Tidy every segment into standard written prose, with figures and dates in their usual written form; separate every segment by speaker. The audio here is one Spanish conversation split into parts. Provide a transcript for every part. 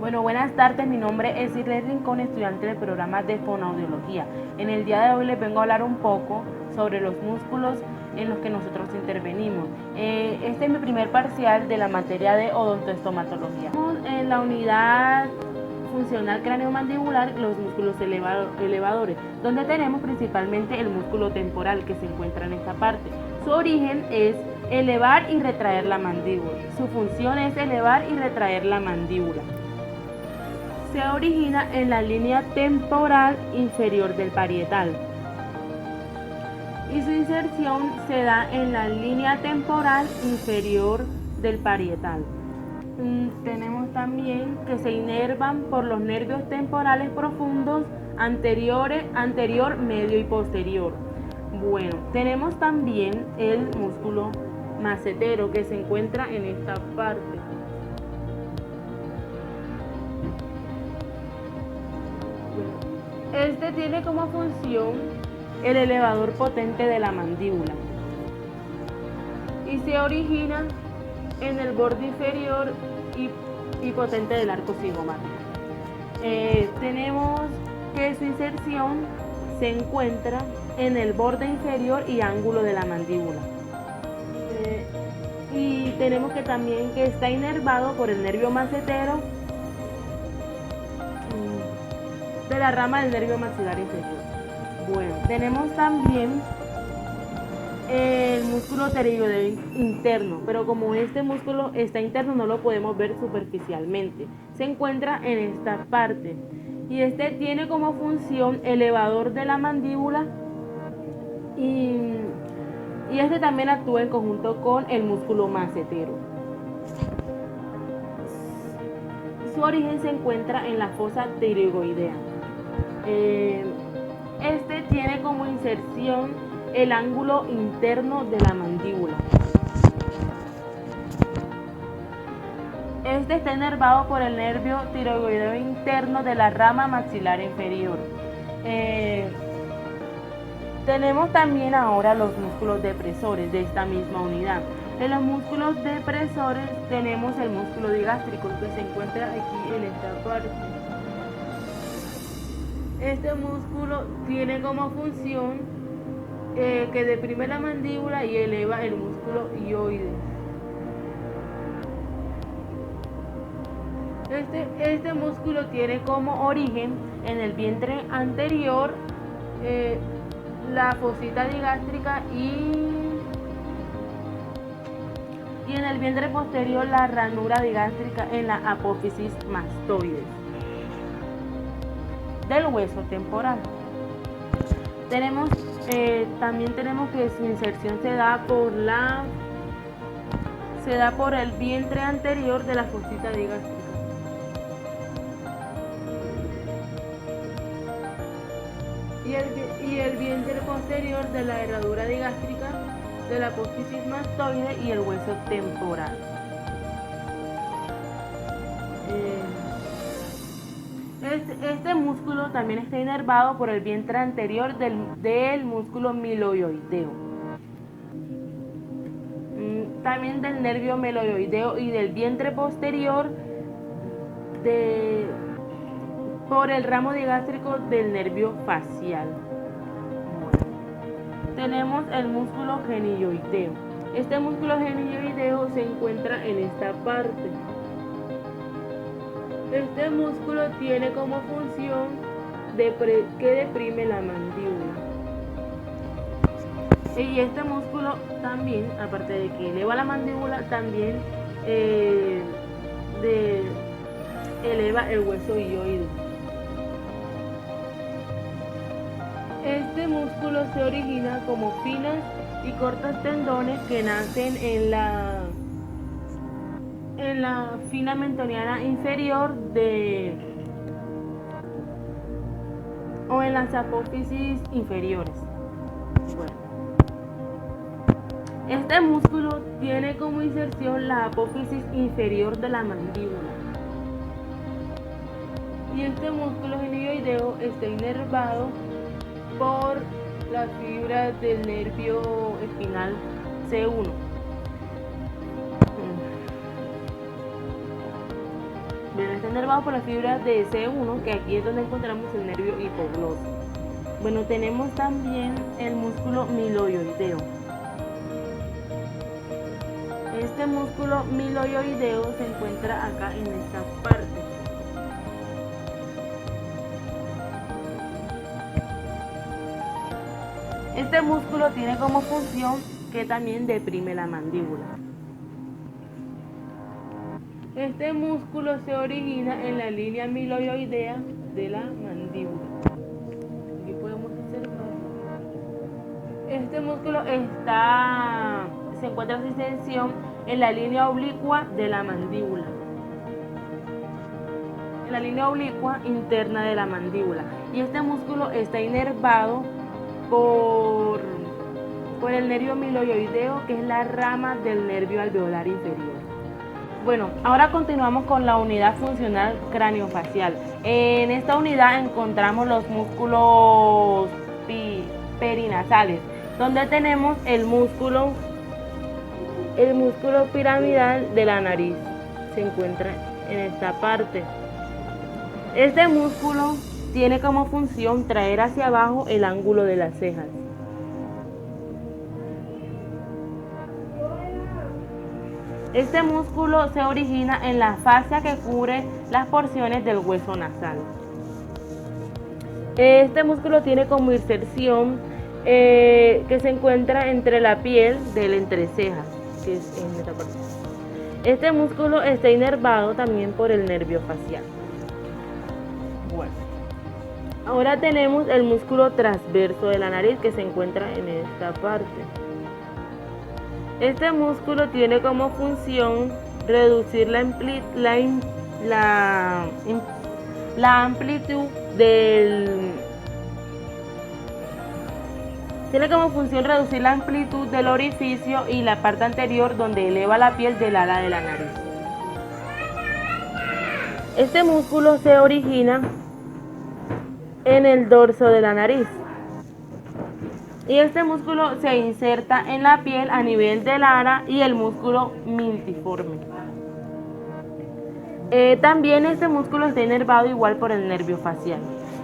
Speaker 1: Bueno, buenas tardes, mi nombre es Irene Rincón, estudiante del programa de fonoaudiología. En el día de hoy les vengo a hablar un poco sobre los músculos en los que nosotros intervenimos. Este es mi primer parcial de la materia de odontoestomatología. En la unidad funcional craneomandibular, los músculos elevadores, donde tenemos principalmente el músculo temporal que se encuentra en esta parte. Su origen es elevar y retraer la mandíbula. Su función es elevar y retraer la mandíbula. Se origina en la línea temporal inferior del parietal y su inserción se da en la línea temporal inferior del parietal. Tenemos también que se inervan por los nervios temporales profundos anterior, medio y posterior. Bueno, tenemos también el músculo macetero que se encuentra en esta parte. Este tiene como función el elevador potente de la mandíbula y se origina en el borde inferior y potente del arco cigomático. Tenemos que su inserción se encuentra en el borde inferior y ángulo de la mandíbula. Y tenemos que también que está inervado por el nervio macetero de la rama del nervio maxilar inferior. Bueno, tenemos también el músculo pterygoideo interno, pero como este músculo está interno no lo podemos ver superficialmente. Se encuentra en esta parte y este tiene como función elevador de la mandíbula y este también actúa en conjunto con el músculo macetero. Su origen se encuentra en la fosa pterygoidea. Este tiene como inserción el ángulo interno de la mandíbula. Este está inervado por el nervio tiroideo interno de la rama maxilar inferior. Tenemos también ahora los músculos depresores de esta misma unidad. En los músculos depresores tenemos el músculo digástrico que se encuentra aquí en esta parte. Este músculo tiene como función que deprime la mandíbula y eleva el músculo hioides. Este músculo tiene como origen en el vientre anterior la fosita digástrica y en el vientre posterior la ranura digástrica en la apófisis mastoides del hueso temporal. También tenemos que su inserción se da por el vientre anterior de la fosita digástrica. Y el vientre posterior de la herradura digástrica de la apófisis mastoide y el hueso temporal. Este músculo también está inervado por el vientre anterior del músculo miloioideo. También del nervio miloioideo y del vientre posterior por el ramo digástrico del nervio facial. Tenemos el músculo genioideo. Este músculo genioideo se encuentra en esta parte. Este músculo tiene como función que deprime la mandíbula. Y este músculo también, aparte de que eleva la mandíbula, también eleva el hueso hioide. Este músculo se origina como finas y cortas tendones que nacen en la fina mentoniana inferior o en las apófisis inferiores. Bueno, este músculo tiene como inserción la apófisis inferior de la mandíbula. Y este músculo genioideo está inervado por las fibras del nervio espinal C1. Bien, está inervado por las fibras de C1, que aquí es donde encontramos el nervio hipogloso. Bueno, tenemos también el músculo miloioideo. Este músculo miloioideo se encuentra acá en esta parte. Este músculo tiene como función que también deprime la mandíbula. Este músculo se origina en la línea miloioidea de la mandíbula. Aquí podemos observar. Este músculo se encuentra su extensión en la línea oblicua de la mandíbula. En la línea oblicua interna de la mandíbula. Y este músculo está inervado por el nervio miloioideo, que es la rama del nervio alveolar inferior. Bueno, ahora continuamos con la unidad funcional craneofacial. En esta unidad encontramos los músculos perinasales, donde tenemos el músculo piramidal de la nariz. Se encuentra en esta parte. Este músculo tiene como función traer hacia abajo el ángulo de las cejas. Este músculo se origina en la fascia que cubre las porciones del hueso nasal. Este músculo tiene como inserción que se encuentra entre la piel del entrecejas, que es en esta parte. Este músculo está inervado también por el nervio facial. Bueno, ahora tenemos el músculo transverso de la nariz, que se encuentra en esta parte. Este músculo tiene como función reducir la amplitud del orificio y la parte anterior donde eleva la piel del ala de la nariz. Este músculo se origina en el dorso de la nariz. Y este músculo se inserta en la piel a nivel del ara y el músculo miltiforme. También este músculo está inervado igual por el nervio facial.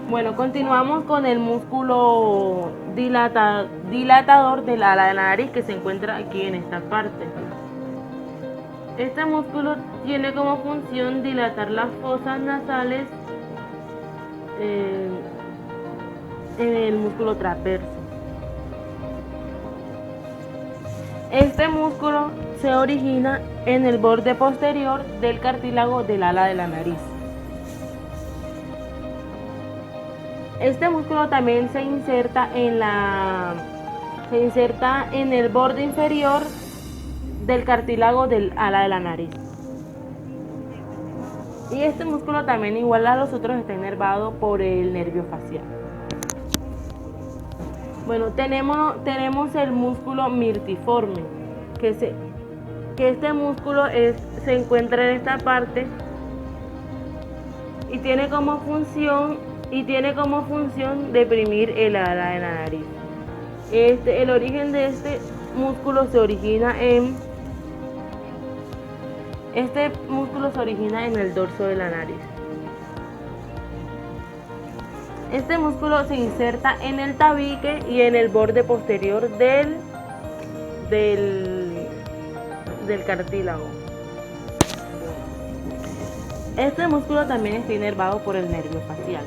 Speaker 1: Bueno, continuamos con el músculo dilatador del ala de la nariz, que se encuentra aquí en esta parte. Este músculo tiene como función dilatar las fosas nasales en el músculo transverso. Este músculo se origina en el borde posterior del cartílago del ala de la nariz. Este músculo también se inserta en el borde inferior del cartílago del ala de la nariz. Y este músculo también, igual a los otros, está inervado por el nervio facial. Bueno, tenemos el músculo miltiforme, que este músculo se encuentra en esta parte y tiene como función deprimir el ala de la nariz. El origen de este músculo se origina en el dorso de la nariz. Este músculo se inserta en el tabique y en el borde posterior del cartílago. Este músculo también está inervado por el nervio facial.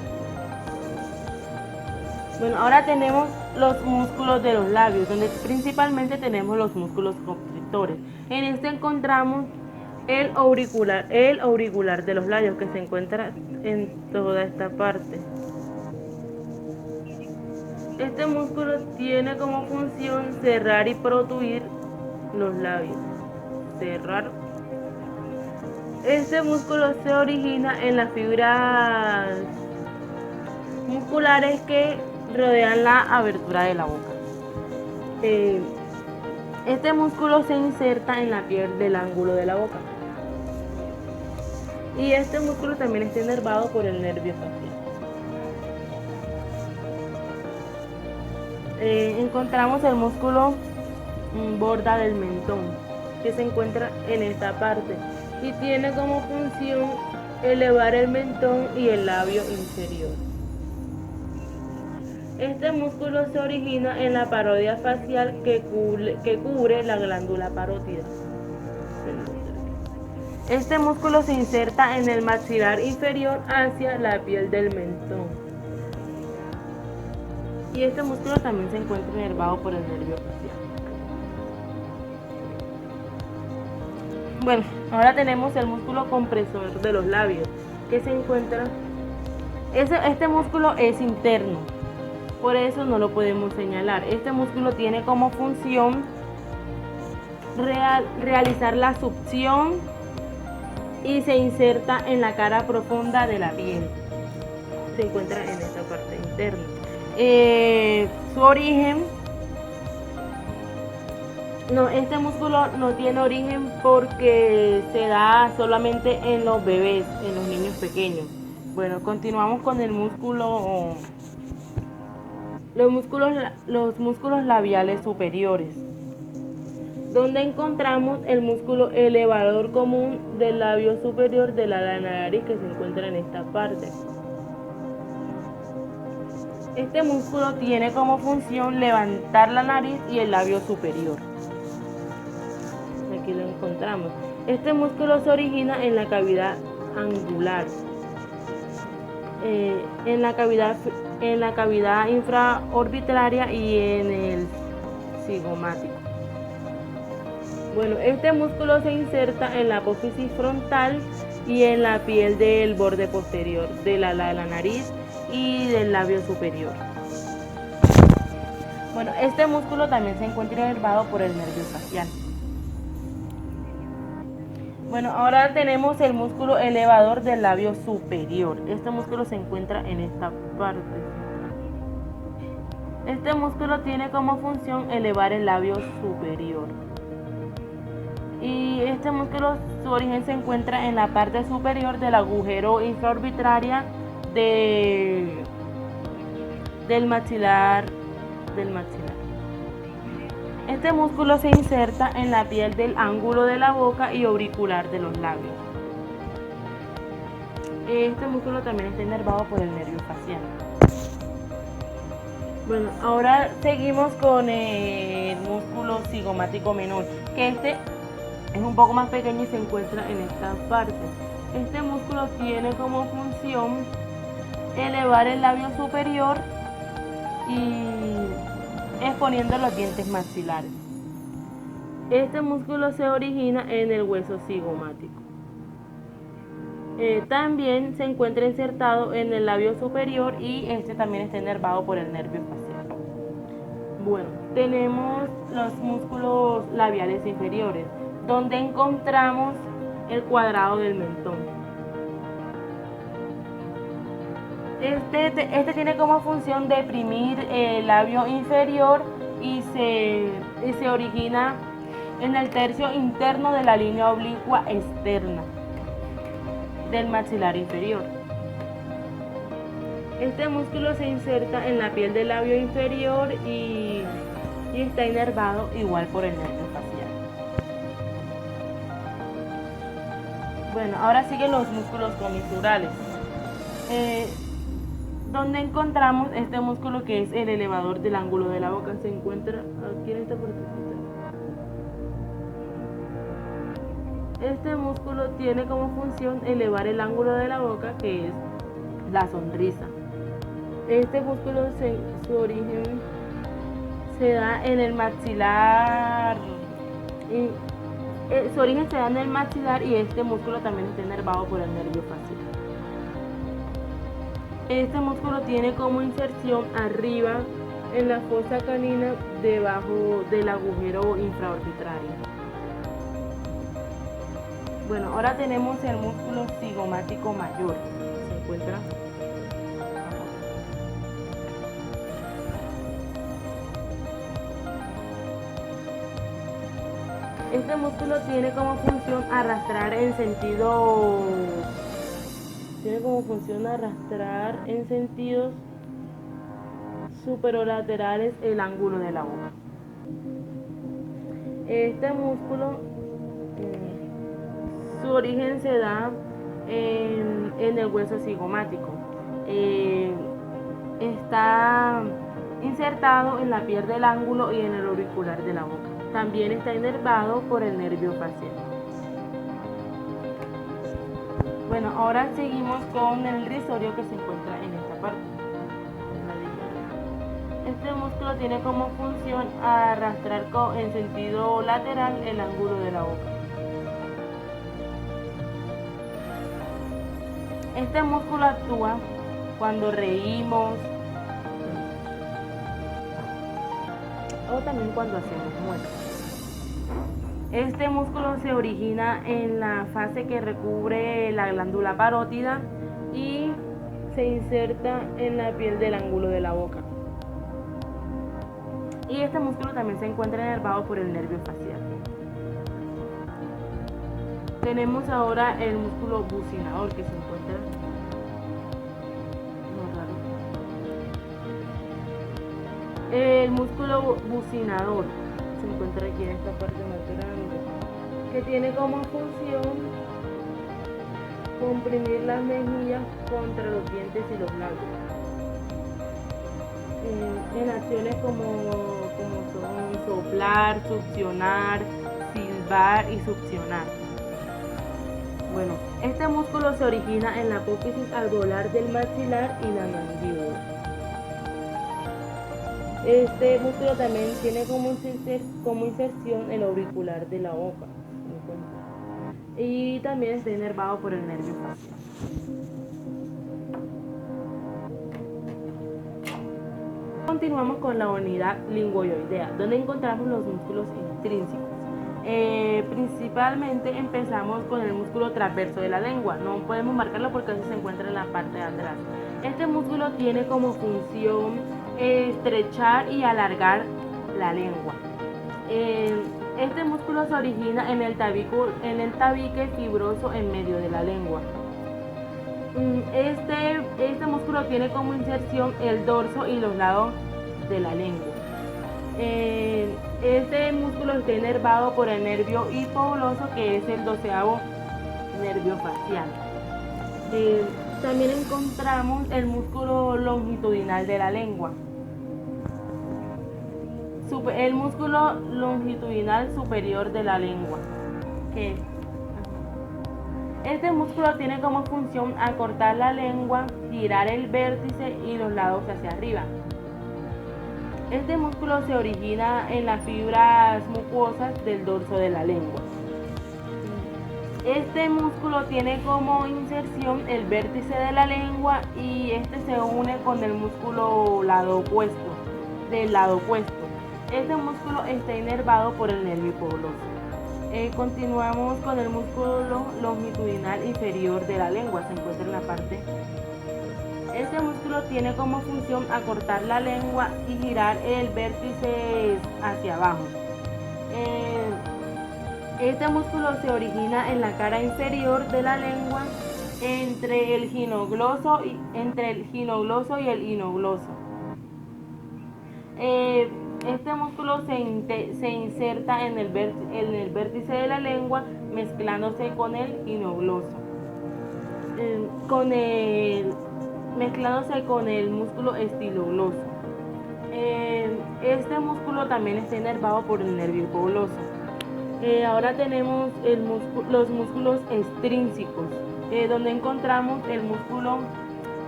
Speaker 1: Bueno, ahora tenemos los músculos de los labios, donde principalmente tenemos los músculos constrictores. En este encontramos el auricular de los labios, que se encuentra en toda esta parte. Este músculo tiene como función cerrar y protruir los labios. Cerrar. Este músculo se origina en las fibras musculares que rodean la abertura de la boca. Este músculo se inserta en la piel del ángulo de la boca. Y este músculo también está inervado por el nervio facial. Encontramos el músculo borda del mentón, que se encuentra en esta parte y tiene como función elevar el mentón y el labio inferior. Este músculo se origina en la parodia facial que cubre la glándula parótida. Este músculo se inserta en el maxilar inferior hacia la piel del mentón. Y este músculo también se encuentra inervado por el nervio facial. Bueno, ahora tenemos el músculo compresor de los labios, que se encuentra... Este músculo es interno, por eso no lo podemos señalar. Este músculo tiene como función realizar la succión y se inserta en la cara profunda de la piel. Se encuentra en esta parte interna. Su origen... No, este músculo no tiene origen porque se da solamente en los bebés, en los niños pequeños. Bueno, continuamos con el músculo, los músculos labiales superiores, donde encontramos el músculo elevador común del labio superior de la nariz, que se encuentra en esta parte. Este músculo tiene como función levantar la nariz y el labio superior. Aquí lo encontramos. Este músculo se origina en la cavidad angular, en la cavidad infraorbitaria y en el cigomático. Bueno, este músculo se inserta en la apófisis frontal y en la piel del borde posterior de la nariz y del labio superior. Bueno, este músculo también se encuentra inervado por el nervio facial. Bueno, ahora tenemos el músculo elevador del labio superior. Este músculo se encuentra en esta parte. Este músculo tiene como función elevar el labio superior. Y este músculo, su origen se encuentra en la parte superior del agujero infraorbitaria del maxilar. Este músculo se inserta en la piel del ángulo de la boca y auricular de los labios. Este músculo también está inervado por el nervio facial. Bueno, ahora seguimos con el músculo cigomático menor, que este es un poco más pequeño y se encuentra en esta parte. Este músculo tiene como función elevar el labio superior y exponiendo los dientes maxilares. Este músculo se origina en el hueso cigomático. También se encuentra insertado en el labio superior y este también está inervado por el nervio facial. Bueno, tenemos los músculos labiales inferiores, donde encontramos el cuadrado del mentón. Este tiene como función deprimir el labio inferior y se origina en el tercio interno de la línea oblicua externa del maxilar inferior. Este músculo se inserta en la piel del labio inferior y está inervado igual por el nervio facial. Bueno, ahora siguen los músculos comisurales. Donde encontramos este músculo que es el elevador del ángulo de la boca. Se encuentra aquí en esta partecita. Este músculo tiene como función elevar el ángulo de la boca, que es la sonrisa. Este músculo, su origen se da en el maxilar. Su origen se da en el maxilar y este músculo también está inervado por el nervio facial. Este músculo tiene como inserción arriba en la fosa canina debajo del agujero infraorbitario. Bueno, ahora tenemos el músculo cigomático mayor. Se encuentra este músculo tiene como función arrastrar en sentidos superolaterales el ángulo de la boca. Este músculo, su origen se da en el hueso cigomático. Está insertado en la piel del ángulo y en el auricular de la boca. También está inervado por el nervio facial. Bueno, ahora seguimos con el risorio que se encuentra en esta parte. Este músculo tiene como función arrastrar en sentido lateral el ángulo de la boca. Este músculo actúa cuando reímos o también cuando hacemos muecas. Este músculo se origina en la fase que recubre la glándula parótida y se inserta en la piel del ángulo de la boca. Y este músculo también se encuentra inervado por el nervio facial. Tenemos ahora el músculo bucinador que se encuentra El músculo bucinador se encuentra aquí en esta parte más grande, que tiene como función comprimir las mejillas contra los dientes y los labios. En acciones como son soplar, succionar, silbar y succionar. Bueno, este músculo se origina en la apófisis alveolar del maxilar y la mandíbula. Este músculo también tiene como inserción el auricular de la boca y también está inervado por el nervio facial. Continuamos con la unidad linguoidea, donde encontramos los músculos intrínsecos. Principalmente empezamos con el músculo transverso de la lengua. No podemos marcarlo porque eso se encuentra en la parte de atrás. Este músculo tiene como función estrechar y alargar la lengua. Este músculo se origina en el tabique fibroso en medio de la lengua. Este músculo tiene como inserción el dorso y los lados de la lengua. Este músculo está inervado por el nervio hipogloso, que es el 12º nervio facial. También encontramos el músculo longitudinal de la lengua. El músculo longitudinal superior de la lengua. Este músculo tiene como función acortar la lengua, girar el vértice y los lados hacia arriba. Este músculo se origina en las fibras mucosas del dorso de la lengua. Este músculo tiene como inserción el vértice de la lengua y este se une con el músculo del lado opuesto. Este músculo está inervado por el nervio hipogloso. Continuamos con el músculo longitudinal inferior de la lengua, se encuentra en la parte. Este músculo tiene como función acortar la lengua y girar el vértice hacia abajo. Este músculo se origina en la cara inferior de la lengua entre el ginogloso y el hinogloso. Este músculo se inserta en el vértice de la lengua mezclándose con el hinogloso. Mezclándose con el músculo estilogloso. Este músculo también está inervado por el nervio hipogloso. Ahora tenemos los músculos extrínsecos, donde encontramos el músculo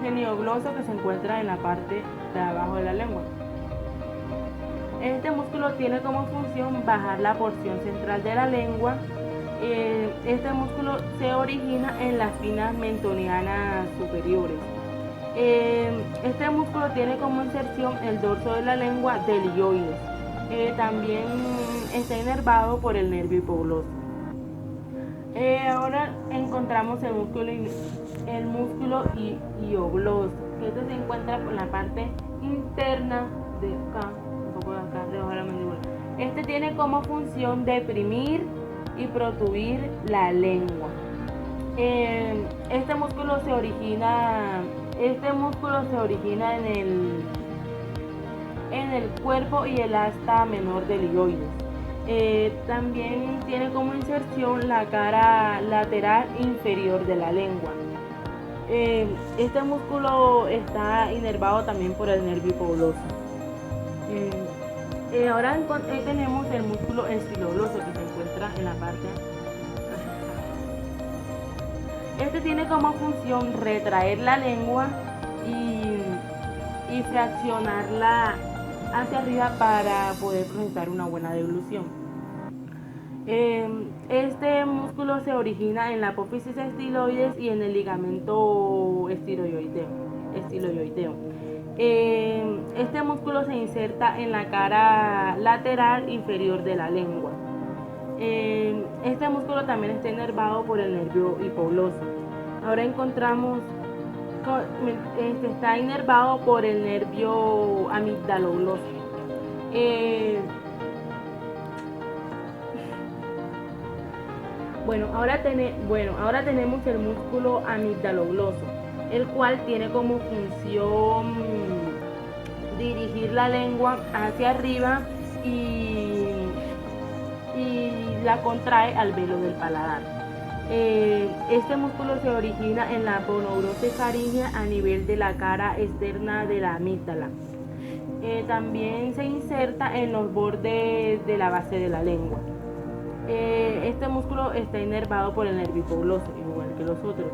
Speaker 1: genioglosso que se encuentra en la parte de abajo de la lengua. Este músculo tiene como función bajar la porción central de la lengua. Este músculo se origina en las finas mentonianas superiores. Este músculo tiene como inserción el dorso de la lengua del hioides. También está inervado por el nervio hipogloso. Ahora encontramos el músculo hiogloso, que este se encuentra por la parte interna de acá, un poco de acá, debajo de la mandíbula. Este tiene como función deprimir y protuir la lengua. Este músculo se origina en el cuerpo y el asta menor del hioides. También tiene como inserción inserción la cara lateral inferior de la lengua. Este músculo está inervado también por el nervio hipogloso. Ahora tenemos el músculo estilogloso que se encuentra en la parte. Este tiene como función retraer la lengua y fraccionarla hacia arriba para poder procesar una buena deglución. Este músculo se origina en la apófisis estiloides y en el ligamento estiloideo. Este músculo se inserta en la cara lateral inferior de la lengua. Este músculo también está inervado por el nervio hipogloso. Ahora encontramos está inervado por el nervio amigdalogloso. Ahora tenemos el músculo amigdalogloso, el cual tiene como función dirigir la lengua hacia arriba y la contrae al velo del paladar. Este músculo se origina en la aponeurosis faríngea a nivel de la cara externa de la amígdala. También se inserta en los bordes de la base de la lengua. Este músculo está inervado por el nervio hipogloso, igual que los otros.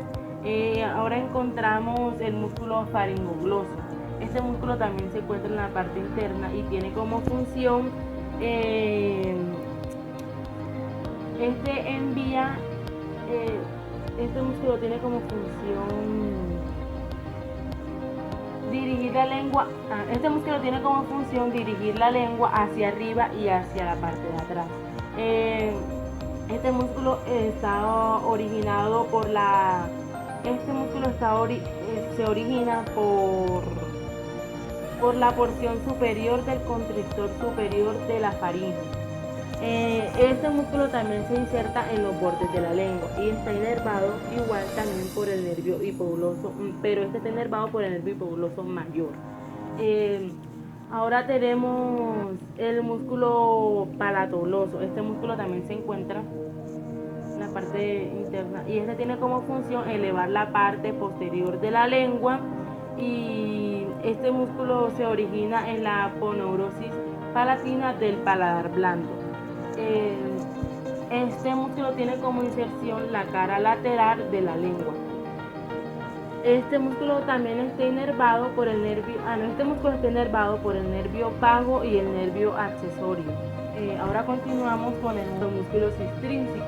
Speaker 1: Ahora encontramos el músculo faringogloso. Este músculo también se encuentra en la parte interna y tiene como función este músculo tiene como función dirigir la lengua. Este músculo tiene como función dirigir la lengua hacia arriba y hacia la parte de atrás. Este músculo está originado por la. Este músculo se origina por la porción superior del constrictor superior de la faringe. Este músculo también se inserta en los bordes de la lengua y está inervado igual también por el nervio hipogloso, pero este está inervado por el nervio hipogloso mayor. Ahora tenemos el músculo palatogloso. Este músculo también se encuentra en la parte interna y este tiene como función elevar la parte posterior de la lengua, y este músculo se origina en la aponeurosis palatina del paladar blando. Este músculo tiene como inserción la cara lateral de la lengua. Este músculo también está inervado por el nervio, este músculo está inervado por el nervio vago y el nervio accesorio. Ahora continuamos con los músculos extrínsecos.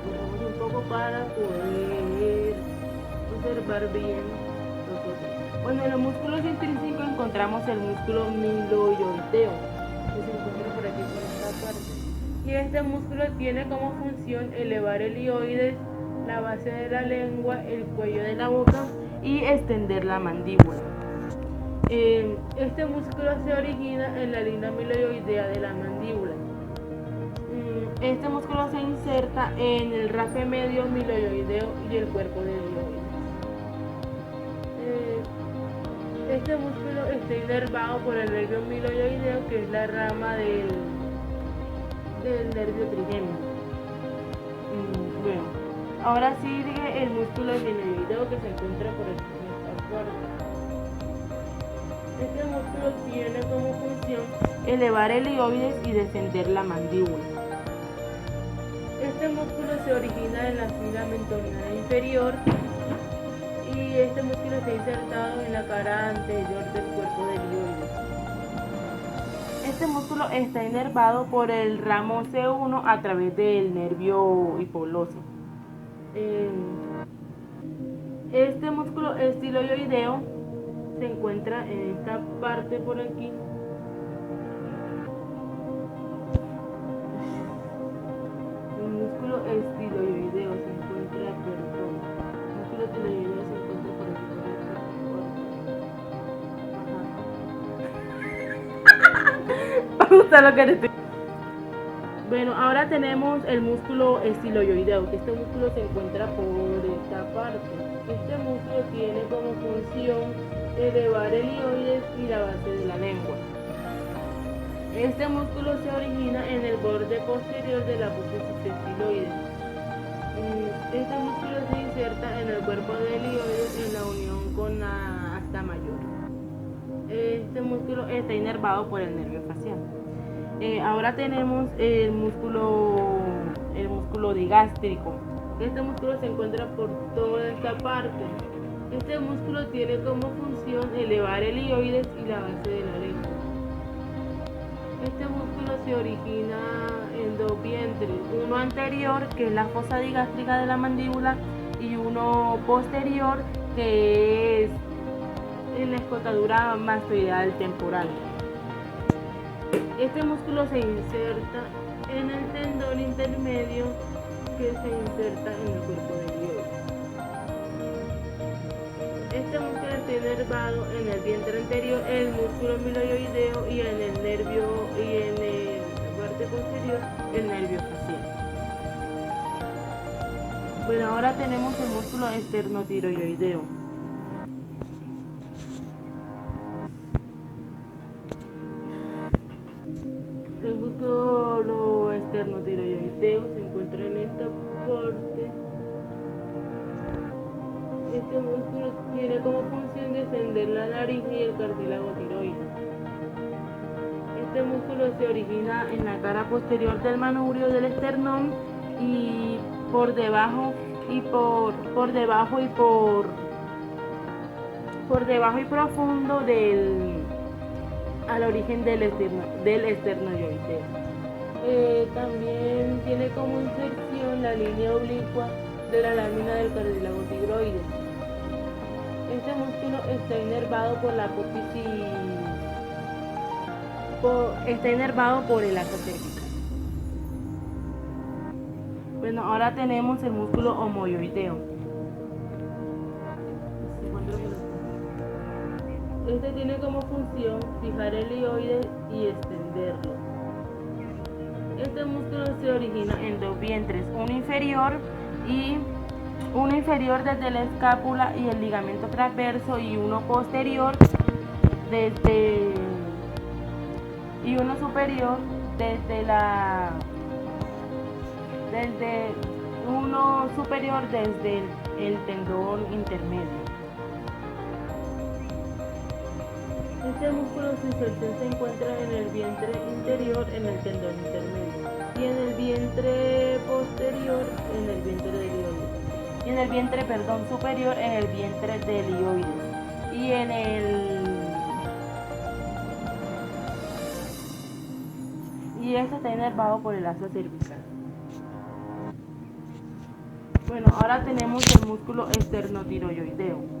Speaker 1: Ponemos un poco para poder observar bien los otros. En los músculos intrínsecos encontramos el músculo miloioideo, que se encuentra por aquí por esta parte. Y este músculo tiene como función elevar el hioides, la base de la lengua, el cuello de la boca y extender la mandíbula. Este músculo se origina en la línea miloioidea de la mandíbula. Este músculo se inserta en el rafe medio miloioideo y el cuerpo del hioides. Este músculo está inervado por el nervio miloioideo, que es la rama del nervio trigémino. Ahora sigue el músculo miloioideo, que se encuentra por esta parte. Este músculo tiene como función elevar el hioides y descender la mandíbula. Este músculo se origina en la fila mentoniana inferior y este músculo está insertado en la cara anterior del cuerpo del hioides. Este músculo está inervado por el ramo C1 a través del nervio hipogloso. Este músculo estiloioideo se encuentra en esta parte por aquí. El músculo estiloioideo se encuentra, el músculo estiloioideo se encuentra por aquí por esta parte. Me gusta lo que eres. Ahora tenemos el músculo estiloioideo, que este músculo se encuentra por esta parte. Este músculo tiene como función elevar el hioides y la base de la lengua. Este músculo se origina en el borde posterior de la apófisis estiloides. inserta en el cuerpo del hioides en la unión con la asta mayor. Este músculo está inervado por el nervio facial. Ahora tenemos el músculo digástrico. Este músculo se encuentra por toda esta parte. Este músculo tiene como función elevar el hioides y la base de la lengua. Este músculo se origina en dos vientres, uno anterior, que es la fosa digástrica de la mandíbula, y uno posterior, que es en la escotadura mastoidal temporal. Este músculo se inserta en el tendón intermedio que se inserta en el cuerpo del hioides. Este músculo está inervado en el vientre anterior, el músculo miloioideo, y en el nervio y en la parte posterior el nervio facial. Bueno, ahora tenemos el músculo esternotiroideo. El músculo esternotiroideo se encuentra en esta parte. Este músculo tiene como función descender la laringe y el cartílago tiroide. Este músculo se origina en la cara posterior del manubrio del esternón y por debajo y profundo al origen del esternoioideo. También tiene como inserción la línea oblicua de la lámina del cartílago tiroides. Este músculo está inervado por la apófisis, está inervado por el asa cervical. Bueno, ahora tenemos el músculo omoioideo. Este tiene como función fijar el hioides y extenderlo. Este músculo se origina en dos vientres, uno inferior desde la escápula y el ligamento transverso, y uno superior desde el tendón intermedio. Este músculo, su inserción se encuentra en el vientre interior, en el tendón intermedio, y en el vientre posterior, en el vientre del hioides, y en el vientre, superior, en el vientre del hioides, y este está inervado por el asa cervical. Bueno, ahora tenemos el músculo esternotiroideo.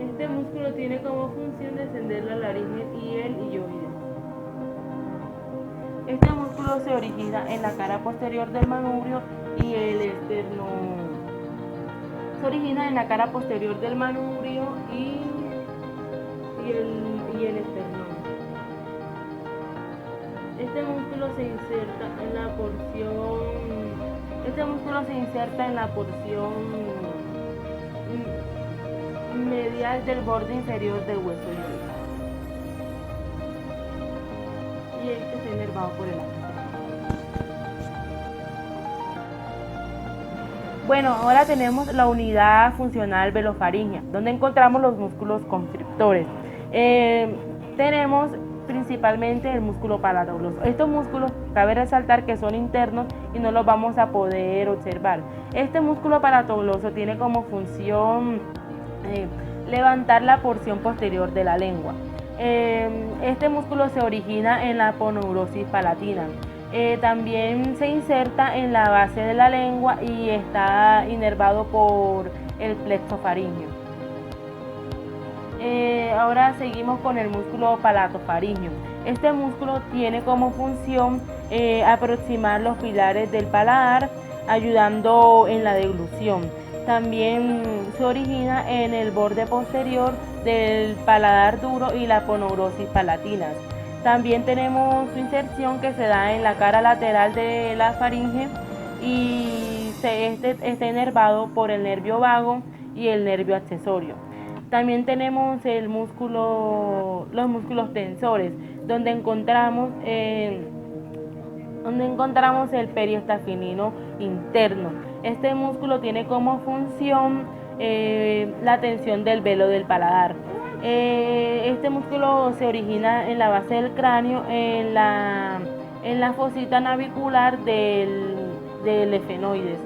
Speaker 1: Este músculo tiene como función descender la laringe y el hioides. Este músculo se origina en la cara posterior del manubrio y el esternón. Este músculo se inserta en la porción medial del borde inferior del hueso hioides. Y este está inervado por el asa. Bueno, ahora tenemos la unidad funcional velofaringea, donde encontramos los músculos constrictores. Tenemos principalmente el músculo palatobloso. Estos músculos, cabe resaltar que son internos y no los vamos a poder observar. Este músculo palatobloso tiene como función levantar la porción posterior de la lengua. Este músculo se origina en la aponeurosis palatina. También se inserta en la base de la lengua y está inervado por el plexo faríngeo. Ahora seguimos con el músculo palatofaríngeo. Este músculo tiene como función aproximar los pilares del paladar, ayudando en la deglución. También se origina en el borde posterior del paladar duro y la aponeurosis palatina. También tenemos su inserción que se da en la cara lateral de la faringe y este está inervado por el nervio vago y el nervio accesorio. También tenemos los músculos tensores, donde encontramos donde encontramos el periestafilino interno. Este músculo tiene como función la tensión del velo del paladar. Este músculo se origina en la base del cráneo, en la fosita navicular del efenoides.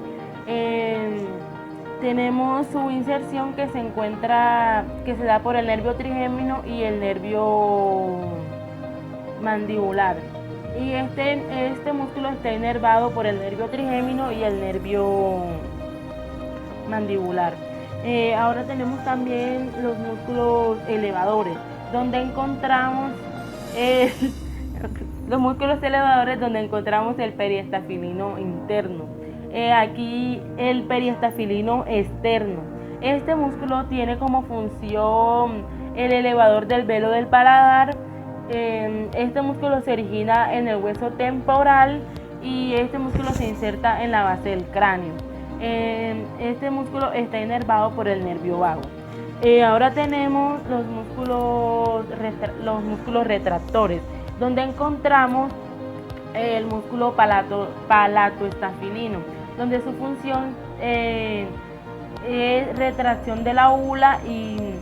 Speaker 1: Tenemos su inserción que se da por el nervio trigémino y el nervio mandibular. Y este músculo está inervado por el nervio trigémino y el nervio mandibular. Ahora tenemos también los músculos elevadores, donde encontramos los músculos elevadores, donde encontramos el periestafilino interno. Aquí el periestafilino externo. Este músculo tiene como función el elevador del velo del paladar. Este músculo se origina en el hueso temporal y este músculo se inserta en la base del cráneo. Este músculo está inervado por el nervio vago. Ahora tenemos los músculos retractores, donde encontramos el músculo palatoestafilino, donde su función es retracción de la úvula y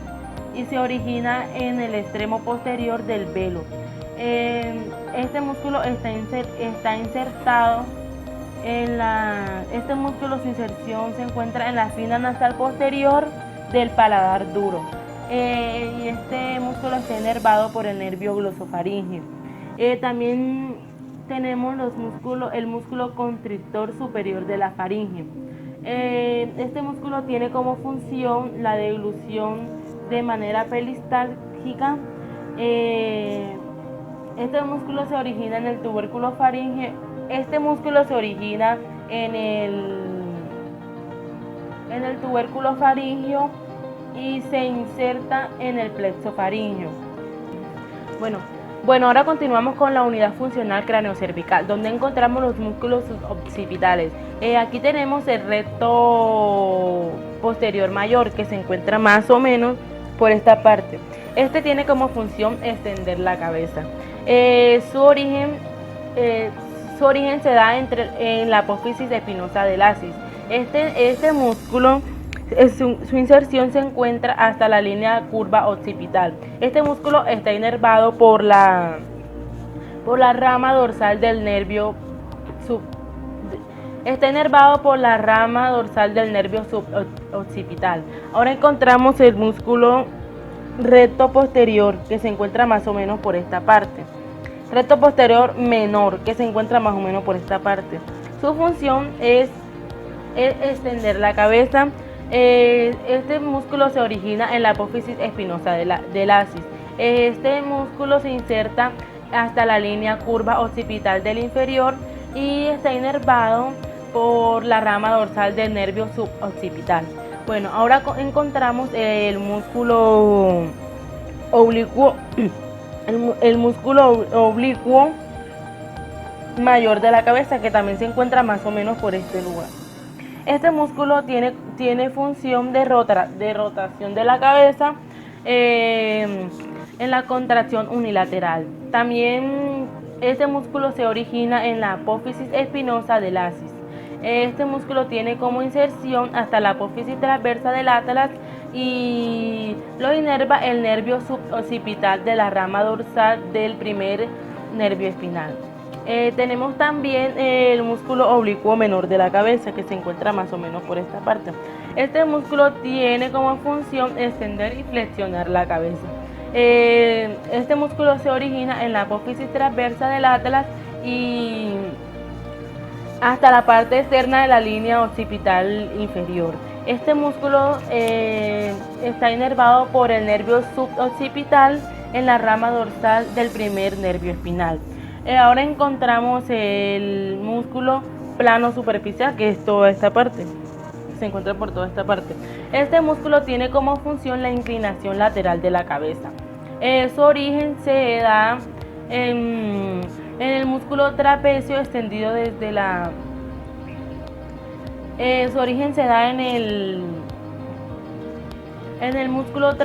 Speaker 1: se origina en el extremo posterior del velo. Este músculo está insertado este músculo, su inserción se encuentra en la fina nasal posterior del paladar duro. Y este músculo está inervado por el nervio glosofaríngeo. También tenemos el músculo constrictor superior de la faringe. Este músculo tiene como función la deglución de manera peristálgica. Este músculo se origina en el tubérculo faríngeo. Este músculo se origina en el tubérculo faríngeo y se inserta en el plexo faríngeo. Bueno, ahora continuamos con la unidad funcional craneocervical, donde encontramos los músculos suboccipitales. Aquí tenemos el recto posterior mayor, que se encuentra más o menos por esta parte. Este tiene como función extender la cabeza. Su origen se da en la apófisis espinosa del asis. Este músculo, su inserción se encuentra hasta la línea curva occipital. Este músculo está inervado por la rama dorsal del nervio suboccipital. Ahora encontramos el músculo recto posterior, que se encuentra más o menos por esta parte. Recto posterior menor, que se encuentra más o menos por esta parte. Su función es extender la cabeza. Este músculo se origina en la apófisis espinosa del asis. Este músculo se inserta hasta la línea curva occipital del inferior y está inervado por la rama dorsal del nervio suboccipital. Bueno, ahora encontramos el músculo oblicuo. El músculo oblicuo mayor de la cabeza, que también se encuentra más o menos por este lugar. Este músculo tiene función de rotación de la cabeza en la contracción unilateral. También este músculo se origina en la apófisis espinosa del asis. Este músculo tiene como inserción hasta la apófisis transversa del atlas y lo inerva el nervio suboccipital de la rama dorsal del primer nervio espinal. Tenemos también el músculo oblicuo menor de la cabeza, que se encuentra más o menos por esta parte. Este músculo tiene como función extender y flexionar la cabeza. Este músculo se origina en la apófisis transversa del atlas y hasta la parte externa de la línea occipital inferior. Este músculo está inervado por el nervio suboccipital en la rama dorsal del primer nervio espinal. Ahora encontramos el músculo plano superficial, que es toda esta parte. Se encuentra por toda esta parte. Este músculo tiene como función la inclinación lateral de la cabeza. Su origen se da en el músculo trapecio extendido desde la... su origen se da en el músculo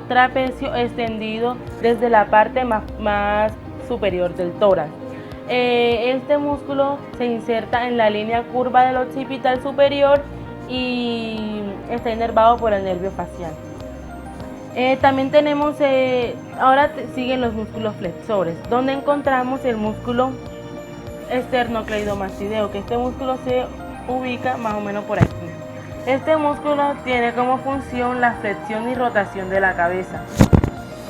Speaker 1: trapecio extendido desde la parte más superior del tórax. Este músculo se inserta en la línea curva del occipital superior y está inervado por el nervio facial. También tenemos, ahora siguen los músculos flexores, donde encontramos el músculo esternocleidomastoideo, que este músculo se ubica más o menos por aquí. Este músculo tiene como función la flexión y rotación de la cabeza.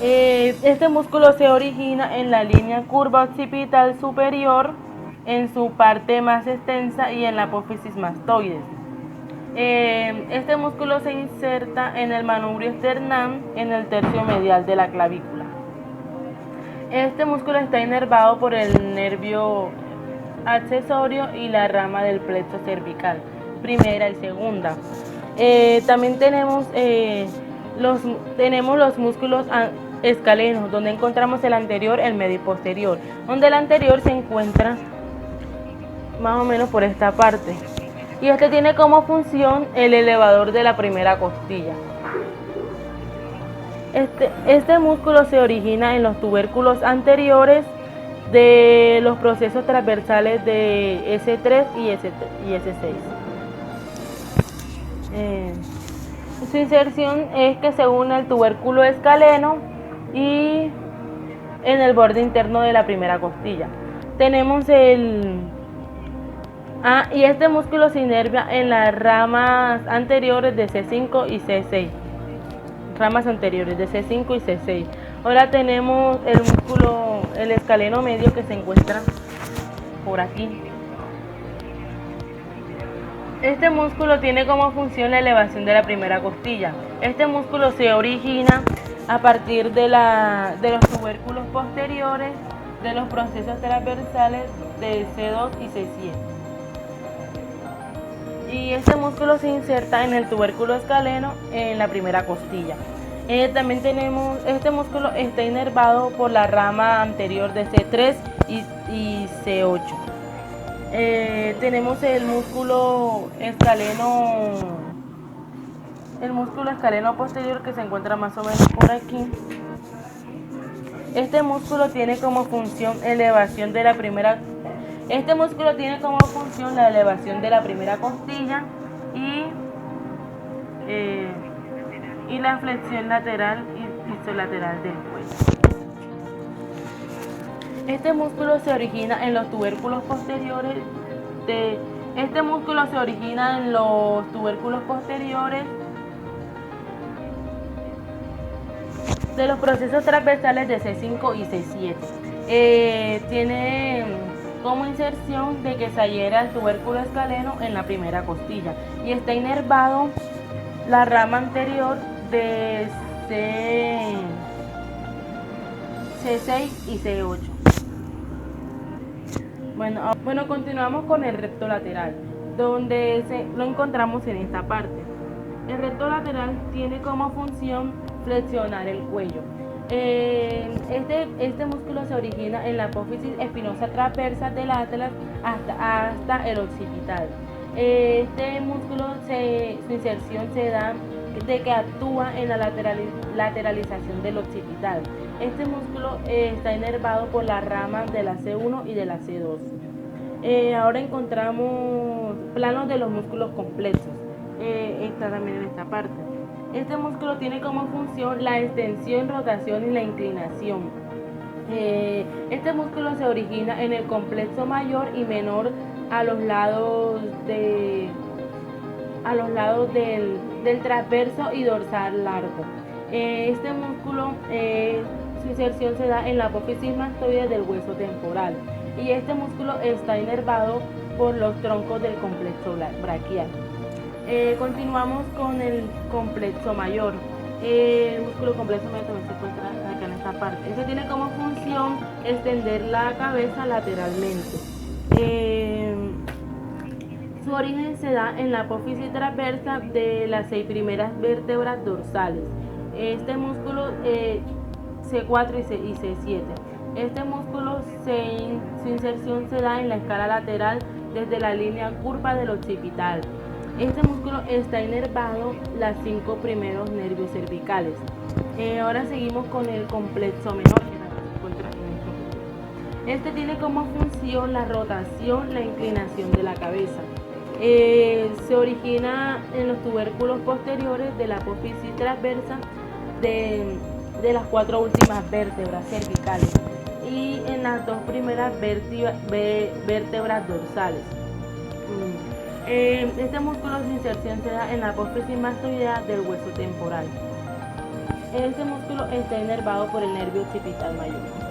Speaker 1: Este músculo se origina en la línea curva occipital superior, en su parte más extensa y en la apófisis mastoides. Este músculo se inserta en el manubrio esternal, en el tercio medial de la clavícula. Este músculo está inervado por el nervio accesorio y la rama del plexo cervical, primera y segunda. También tenemos los músculos escalenos, donde encontramos el anterior, el medio y posterior, donde el anterior se encuentra más o menos por esta parte, y este tiene como función el elevador de la primera costilla. Este músculo se origina en los tubérculos anteriores de los procesos transversales de S3 y S6. Su inserción es que se une al tubérculo escaleno y en el borde interno de la primera costilla. Tenemos y este músculo se inerva en las ramas anteriores de C5 y C6. Ramas anteriores de C5 y C6. Ahora tenemos el músculo, el escaleno medio, que se encuentra por aquí. Este músculo tiene como función la elevación de la primera costilla. Este músculo se origina a partir de los tubérculos posteriores de los procesos transversales de C2 y C7. Y este músculo se inserta en el tubérculo escaleno en la primera costilla. También tenemos, este músculo está inervado por la rama anterior de C3 y C8. Tenemos el músculo escaleno posterior, que se encuentra más o menos por aquí. Este músculo tiene como función la elevación de la primera costilla y la flexión lateral y isolateral del cuello. Este músculo se origina en los tubérculos posteriores de los procesos transversales de C5 y C7. Tiene como inserción de que se adhiera al tubérculo escaleno en la primera costilla y está inervado la rama anterior de C6 y C8. Bueno, continuamos con el recto lateral, donde lo encontramos en esta parte. El recto lateral tiene como función flexionar el cuello. Este músculo se origina en la apófisis espinosa transversa del atlas hasta el occipital. Este músculo, su inserción se da de que actúa en la lateralización del occipital. Este músculo está inervado por las ramas de la C1 y de la C2. Ahora encontramos planos de los músculos complexos. Está también en esta parte. Este músculo tiene como función la extensión, rotación y la inclinación. Este músculo se origina en el complexo mayor y menor a los lados del transverso y dorsal largo. Este músculo, su inserción se da en la apófisis mastoide del hueso temporal, y este músculo está inervado por los troncos del complexo braquial. Continuamos con el complexo mayor. El músculo complexo mayor también se encuentra acá en esta parte. Este tiene como función extender la cabeza lateralmente. Su origen se da en la apófisis transversa de las 6 primeras vértebras dorsales. Este músculo C4 y C7. Este músculo, su inserción se da en la escala lateral desde la línea curva del occipital. Este músculo está inervado las 5 primeros nervios cervicales. Ahora seguimos con el complexo menor, que se encuentra en Este tiene como función la rotación, la inclinación de la cabeza. Se origina en los tubérculos posteriores de la apófisis transversa de las 4 últimas vértebras cervicales y en las 2 primeras vértebras dorsales. Este músculo de inserción se da en la apófisis mastoidea del hueso temporal. Este músculo está inervado por el nervio occipital mayor.